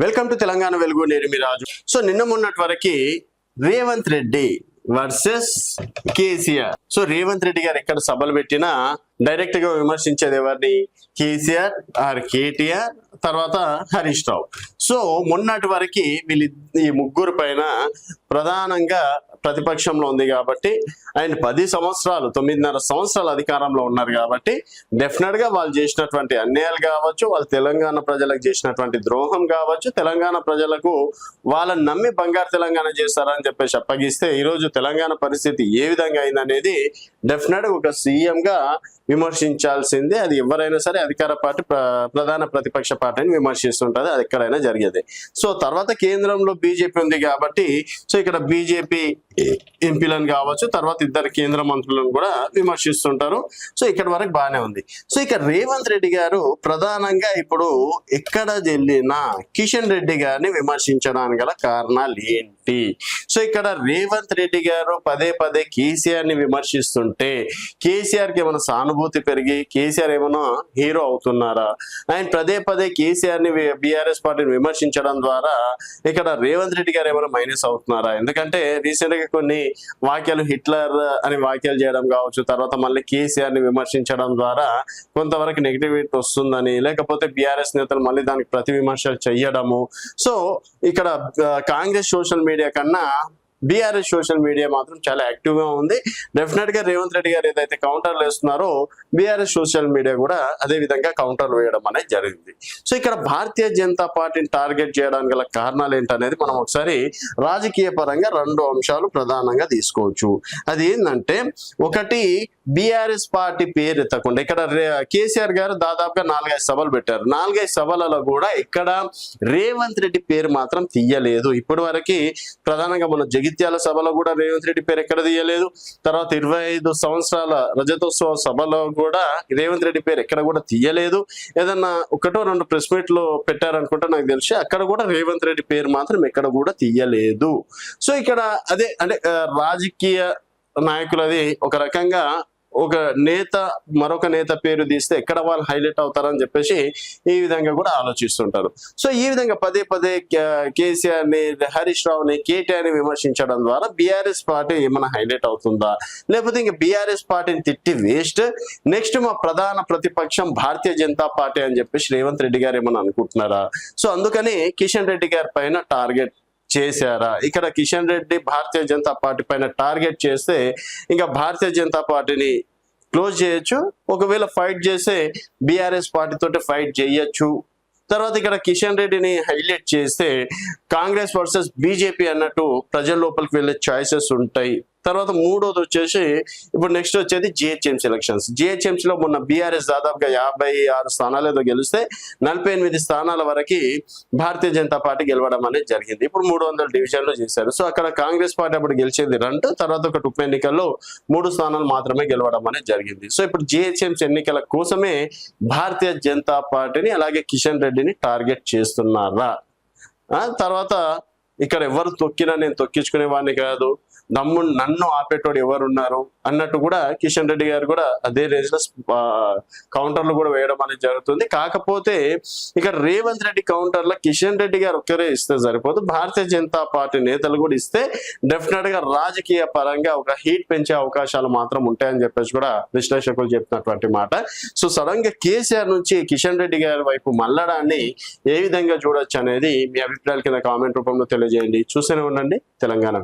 Welcome to Telangana వెలుగు, నేను మీ రాజు. So నిన్న మొన్నటి వరకు రేవంత్ రెడ్డి వర్సెస్ కేసీఆర్. సో రేవంత్ రెడ్డి గారు ఎక్కడ సభలు పెట్టినా డైరెక్ట్ గా విమర్శించేది ఎవరిని? కేసీఆర్ ఆర్ కేటీఆర్, తర్వాత హరీష్ రావు. సో మొన్నటి వరకు ఈ ముగ్గురు పైన ప్రధానంగా ప్రతిపక్షంలో ఉంది కాబట్టి ఆయన 10 సంవత్సరాలు 9.5 సంవత్సరాలు అధికారంలో ఉన్నారు కాబట్టి డెఫినెట్ గా వాళ్ళు చేసినటువంటి అన్యాయాలు కావచ్చు, వాళ్ళు తెలంగాణ ప్రజలకు చేసినటువంటి ద్రోహం కావచ్చు, తెలంగాణ ప్రజలకు వాళ్ళని నమ్మి బంగారు తెలంగాణ చేస్తారని చెప్పేసి అప్పగిస్తే ఈరోజు తెలంగాణ పరిస్థితి ఏ విధంగా అయిందనేది డెఫినెట్ గా ఒక సీఎం గా విమర్శించాల్సిందే. అది ఎవరైనా సరే అధికార పార్టీ ప్రధాన ప్రతిపక్ష పార్టీని విమర్శిస్తుంటది, అది ఎక్కడైనా జరిగేది. సో తర్వాత కేంద్రంలో బీజేపీ ఉంది కాబట్టి సో ఇక్కడ బీజేపీ ఎంపీలను కావచ్చు, తర్వాత 2 కేంద్ర మంత్రులను కూడా విమర్శిస్తుంటారు. సో ఇక్కడ వరకు బాగానే ఉంది. సో ఇక రేవంత్ రెడ్డి గారు ప్రధానంగా ఇప్పుడు ఎక్కడ వెళ్ళినా కిషన్ రెడ్డి గారిని విమర్శించడానికి గల కారణాలు ఏంటి? సో ఇక్కడ రేవంత్ రెడ్డి గారు పదే కేసీఆర్ ని విమర్శిస్తుంటే కేసీఆర్ కి ఏమైనా సానుభూతి పెరిగి కేసీఆర్ ఏమైనా హీరో అవుతున్నారా? ఆయన పదే కేసీఆర్ ని బీఆర్ఎస్ పార్టీని విమర్శించడం ద్వారా ఇక్కడ రేవంత్ రెడ్డి గారు ఏమైనా మైనస్ అవుతున్నారా? ఎందుకంటే రీసెంట్ గా కొన్ని వాక్యాలు హిట్లర్ అని వాక్యాలు చేయడం కావచ్చు, తర్వాత మళ్ళీ కేసీఆర్ ని విమర్శించడం ద్వారా కొంతవరకు నెగిటివిటీ వస్తుందని, లేకపోతే బీఆర్ఎస్ నేతలు మళ్ళీ దానికి ప్రతి విమర్శలు చెయ్యడము. సో ఇక్కడ కాంగ్రెస్ సోషల్ మీడియా కన్నా బీఆర్ఎస్ సోషల్ మీడియా మాత్రం చాలా యాక్టివ్ గా ఉంది. డెఫినెట్ గా రేవంత్ రెడ్డి గారు ఏదైతే కౌంటర్లు వేస్తున్నారో బీఆర్ఎస్ సోషల్ మీడియా కూడా అదే విధంగా కౌంటర్లు వేయడం అనేది జరిగింది. సో ఇక్కడ భారతీయ జనతా పార్టీని టార్గెట్ చేయడానికి గల కారణాలు ఏంటనేది మనం ఒకసారి రాజకీయ పరంగా 2 అంశాలు ప్రధానంగా తీసుకోవచ్చు. అది ఏంటంటే, ఒకటి బీఆర్ఎస్ పార్టీ పేరు ఎత్తకుండా ఇక్కడ కేసీఆర్ గారు దాదాపుగా 4-5 సభలు పెట్టారు. 4-5 సభలలో కూడా ఇక్కడ రేవంత్ రెడ్డి పేరు మాత్రం తీయలేదు. ఇప్పటి వరకు ప్రధానంగా మన జగిత్యాల సభలో కూడా రేవంత్ రెడ్డి పేరు ఎక్కడ తీయలేదు. తర్వాత 25 సంవత్సరాల రజతోత్సవ సభలో కూడా రేవంత్ రెడ్డి పేరు ఎక్కడ కూడా తీయలేదు. ఏదన్నా 1-2 ప్రెస్ మీట్లు పెట్టారనుకుంటే నాకు తెలిసి అక్కడ కూడా రేవంత్ రెడ్డి పేరు మాత్రం ఎక్కడ కూడా తీయలేదు. సో ఇక్కడ అదే అంటే రాజకీయ నాయకులది ఒక రకంగా ఒక నేత మరొక నేత పేరు తీస్తే ఎక్కడ వాళ్ళు హైలైట్ అవుతారని చెప్పేసి ఈ విధంగా కూడా ఆలోచిస్తుంటారు. సో ఈ విధంగా పదే కేసీఆర్ ని, హరీష్ రావుని, కేటీఆర్ ని విమర్శించడం ద్వారా బీఆర్ఎస్ పార్టీ ఏమైనా హైలైట్ అవుతుందా, లేకపోతే ఇంకా బీఆర్ఎస్ పార్టీని తిట్టి వేస్ట్, నెక్స్ట్ మా ప్రధాన ప్రతిపక్షం భారతీయ జనతా పార్టీ అని చెప్పేసి రేవంత్ రెడ్డి గారు ఏమైనా అనుకుంటున్నారా? సో అందుకని కిషన్ రెడ్డి గారి పైన టార్గెట్ చేశారా? ఇక్కడ కిషన్ రెడ్డి భారతీయ జనతా పార్టీ పైన టార్గెట్ చేస్తే ఇంకా భారతీయ జనతా పార్టీని క్లోజ్ చేయొచ్చు, ఒకవేళ ఫైట్ చేస్తే బీఆర్ఎస్ పార్టీ తోటి ఫైట్ చేయొచ్చు. తర్వాత ఇక్కడ కిషన్ రెడ్డిని హైలైట్ చేస్తే కాంగ్రెస్ వర్సెస్ బీజేపీ అన్నట్టు ప్రజల లోపలికి వెళ్ళే ఛాయిసెస్ ఉంటాయి. తర్వాత మూడోది వచ్చేసి ఇప్పుడు నెక్స్ట్ వచ్చేది జిహెచ్ఎంసీ ఎలక్షన్స్. జిహెచ్ఎంసీలో మొన్న బీఆర్ఎస్ దాదాపుగా 56 స్థానాలు ఏదో గెలిస్తే 48 స్థానాల వరకు భారతీయ జనతా పార్టీ గెలవడం అనేది జరిగింది. ఇప్పుడు 300 డివిజన్లు చేశారు. సో అక్కడ కాంగ్రెస్ పార్టీ అప్పుడు గెలిచేది 2, తర్వాత ఒక ఉప ఎన్నికల్లో 3 స్థానాలు మాత్రమే గెలవడం అనేది జరిగింది. సో ఇప్పుడు జిహెచ్ఎంసీ ఎన్నికల కోసమే భారతీయ జనతా పార్టీని అలాగే కిషన్ రెడ్డిని టార్గెట్ చేస్తున్నారా? తర్వాత ఇక్కడ ఎవరు తొక్కినా నేను తొక్కించుకునే వాడిని కాదు, నన్ను ఆపేటోడు ఎవరున్నారు అన్నట్టు కూడా కిషన్ రెడ్డి గారు కూడా అదే రేంజ్ లో కౌంటర్లు కూడా వేయడం అనేది జరుగుతుంది. కాకపోతే ఇక్కడ రేవంత్ రెడ్డి కౌంటర్లో కిషన్ రెడ్డి గారు ఒక్కరే ఇస్తే సరిపోదు, భారతీయ జనతా పార్టీ నేతలు కూడా ఇస్తే డెఫినెట్ గా రాజకీయ పరంగా ఒక హీట్ పెంచే అవకాశాలు మాత్రం ఉంటాయని చెప్పేసి కూడా విశ్లేషకులు చెప్తున్నటువంటి మాట. సో సడన్ గా కేసీఆర్ నుంచి కిషన్ రెడ్డి గారి వైపు మళ్ళడాన్ని ఏ విధంగా చూడొచ్చు అనేది మీ అభిప్రాయాల కింద కామెంట్ రూపంలో తెలియజేయండి. చూస్తూనే ఉండండి తెలంగాణ.